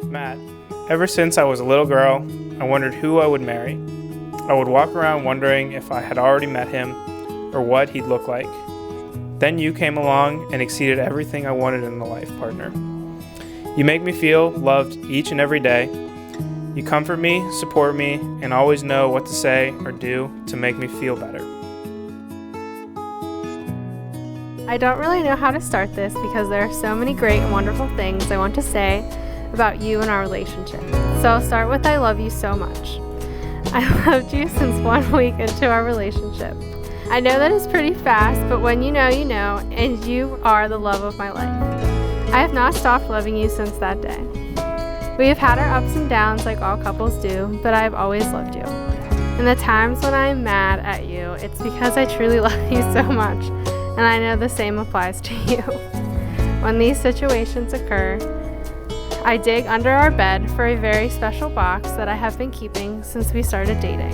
Matt, ever since I was a little girl, I wondered who I would marry. I would walk around wondering if I had already met him or what he'd look like. Then you came along and exceeded everything I wanted in a life partner. You make me feel loved each and every day. You comfort me, support me, and always know what to say or do to make me feel better. I don't really know how to start this because there are so many great and wonderful things I want to say about you and our relationship. So I'll start with I love you so much. I loved you since 1 week into our relationship. I know that is pretty fast, but when you know, and you are the love of my life. I have not stopped loving you since that day. We have had our ups and downs like all couples do, but I have always loved you. And the times when I am mad at you, it's because I truly love you so much, and I know the same applies to you. When these situations occur, I dig under our bed for a very special box that I have been keeping since we started dating.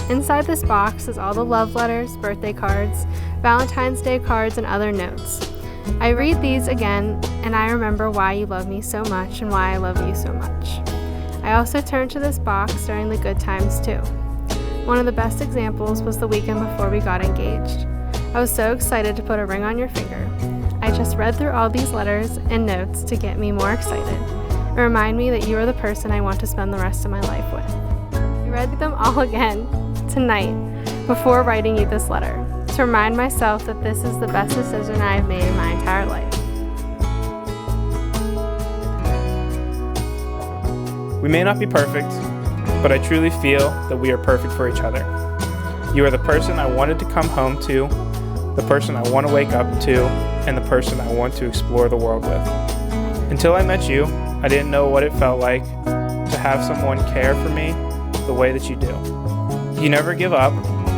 Inside this box is all the love letters, birthday cards, Valentine's Day cards, and other notes. I read these again, and I remember why you love me so much and why I love you so much. I also turn to this box during the good times too. One of the best examples was the weekend before we got engaged. I was so excited to put a ring on your finger. I just read through all these letters and notes to get me more excited. And remind me that you are the person I want to spend the rest of my life with. I read them all again tonight before writing you this letter to remind myself that this is the best decision I have made in my entire life. We may not be perfect, but I truly feel that we are perfect for each other. You are the person I wanted to come home to, the person I want to wake up to, and the person I want to explore the world with. Until I met you, I didn't know what it felt like to have someone care for me the way that you do. You never give up.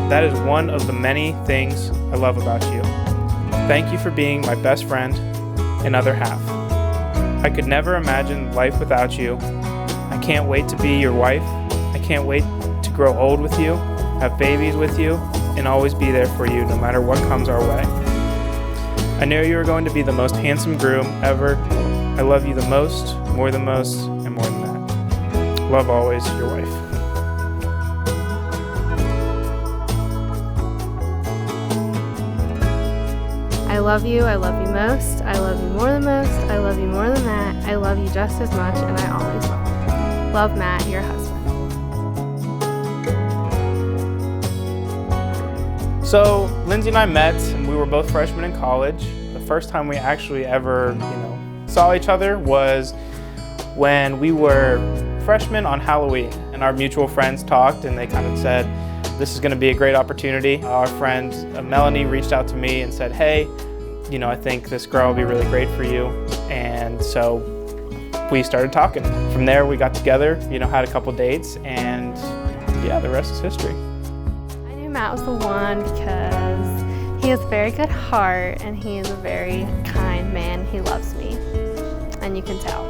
That is one of the many things I love about you. Thank you for being my best friend and other half. I could never imagine life without you. I can't wait to be your wife. I can't wait to grow old with you, have babies with you, and always be there for you no matter what comes our way. I know you are going to be the most handsome groom ever. I love you the most, and more than that. Love always, your wife. I love you most, I love you more than most, I love you more than that, I love you just as much, and I always will. Love, Matt, your husband. So, Lindsay and I met, and we were both freshmen in college. The first time we actually ever, saw each other was when we were freshmen on Halloween, and our mutual friends talked, and they kind of said, this is going to be a great opportunity. Our friend Melanie reached out to me and said, hey, I think this girl will be really great for you. And so we started talking. From there, we got together, had a couple dates, and yeah, the rest is history. I knew Matt was the one because he has a very good heart and he is a very kind man. He loves me, and you can tell.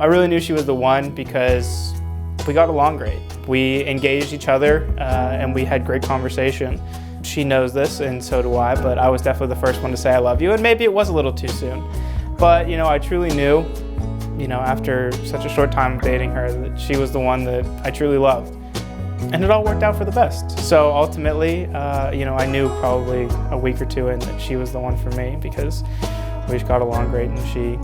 I really knew she was the one because we got along great. We engaged each other and we had great conversation. She knows this and so do I, but I was definitely the first one to say I love you, and maybe it was a little too soon. But I truly knew, after such a short time of dating her, that she was the one that I truly loved. And it all worked out for the best. So ultimately, I knew probably a week or two in that she was the one for me because we just got along great, and she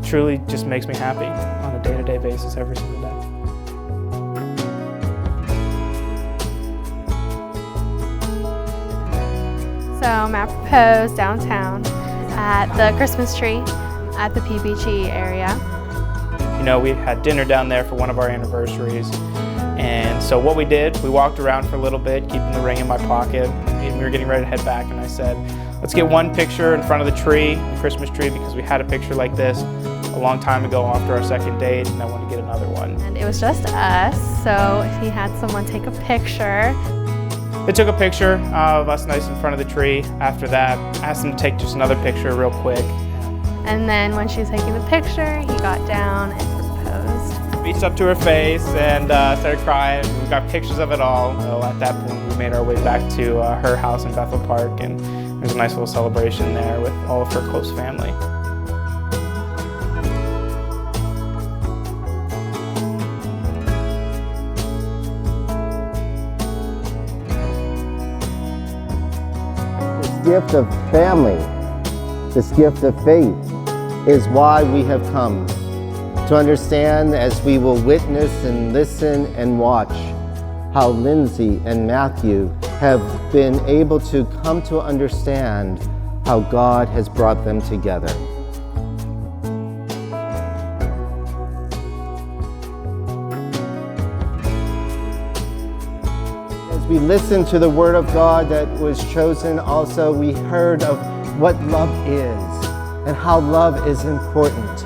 truly just makes me happy on a day-to-day basis every single day. So Matt proposed downtown at the Christmas tree at the PBG area. We had dinner down there for one of our anniversaries. And so what we did, we walked around for a little bit, keeping the ring in my pocket, and we were getting ready to head back, and I said, let's get one picture in front of the tree, the Christmas tree, because we had a picture like this a long time ago after our second date, and I wanted to get another one. And it was just us, so he had someone take a picture. They took a picture of us nice in front of the tree. After that, I asked them to take just another picture real quick. And then when she was taking the picture, he got down and proposed. Reached up to her face and started crying. We got pictures of it all. So at that point, we made our way back to her house in Bethel Park, and There's a nice little celebration there with all of her close family. This gift of family, this gift of faith is why we have come to understand, as we will witness and listen and watch how Lindsay and Matthew have been able to come to understand how God has brought them together. As we listened to the Word of God that was chosen, also we heard of what love is and how love is important,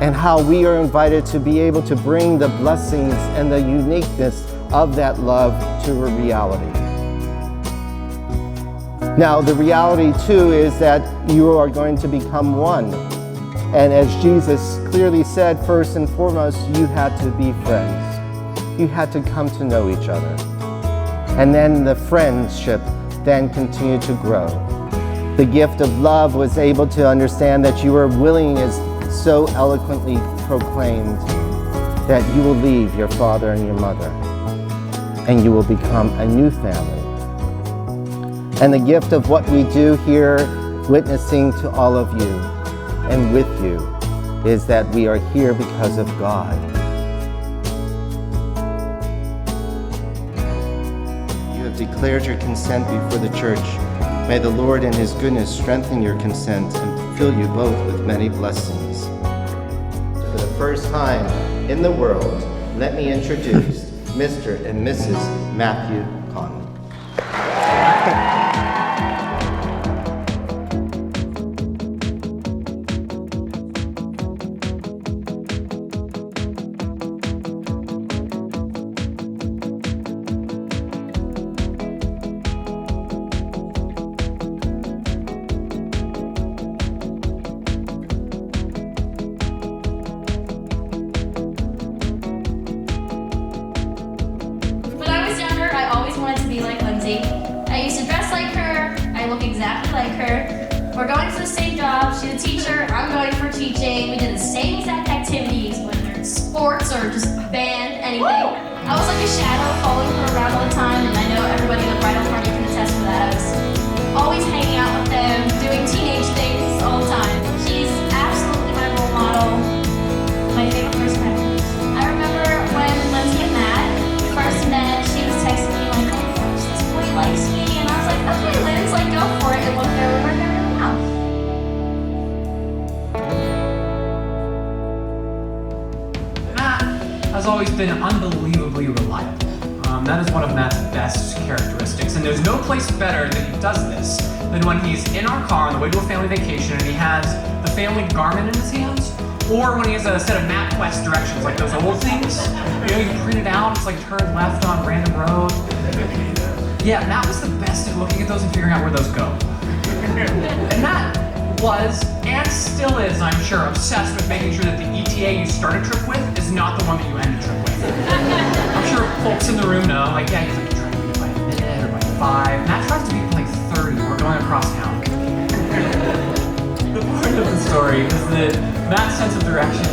and how we are invited to be able to bring the blessings and the uniqueness of that love to a reality. Now, the reality too is that you are going to become one. And as Jesus clearly said, first and foremost, you had to be friends. You had to come to know each other. And then the friendship then continued to grow. The gift of love was able to understand that you were willing, as so eloquently proclaimed, that you will leave your father and your mother, and you will become a new family. And the gift of what we do here, witnessing to all of you and with you, is that we are here because of God. You have declared your consent before the church. May the Lord in His goodness strengthen your consent and fill you both with many blessings. For the first time in the world, let me introduce Mr. and Mrs. Matthew Conley. wanted to be like Lindsay. I used to dress like her. I look exactly like her. We're going for the same job. She's a teacher. I'm going for teaching. We did the same exact activities, whether it's sports or just band, anything. I was like a shadow following her around all the time, and I know everybody in the bridal party can attest to that. I was always hanging out with them, doing teenage things all the time. She's absolutely my role model, my favorite person ever. I remember when Lindsay and Matt first met, she was texting me like, oh my gosh, this boy likes me, and I was like, okay, Linz, like, go for it, and look where we're going now. Matt has always been unbelievably reliable. That is one of Matt's best characteristics, and there's no place better that he does this than when he's in our car on the way to a family vacation and he has the family Garmin in his hands, or when he has a set of MapQuest directions, like those old things. You know, you print it out, it's like turn left on random road. Yeah, Matt was the best at looking at those and figuring out where those go. And Matt was, and still is, I'm sure, obsessed with making sure that the ETA you start a trip with is not the one that you end a trip with. I'm sure folks in the room know, like, yeah, he's like, trying to be by a minute or by 5. Matt tries to be like 30. We're going across town. The point of the story is that Matt's sense of direction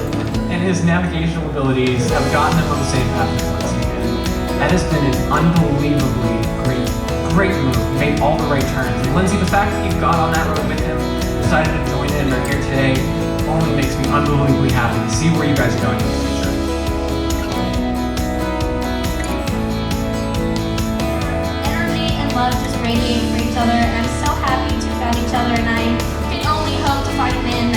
and his navigational abilities have gotten him on the same path as Lindsay. That has been an unbelievably great move. He made all the right turns. And Lindsay, the fact that you got on that road with him, decided to join in, are here today, only makes me unbelievably happy to see where you guys are going in the future. Energy and love just radiate for each other, and I'm so happy to have found each other, and I can only hope to find a man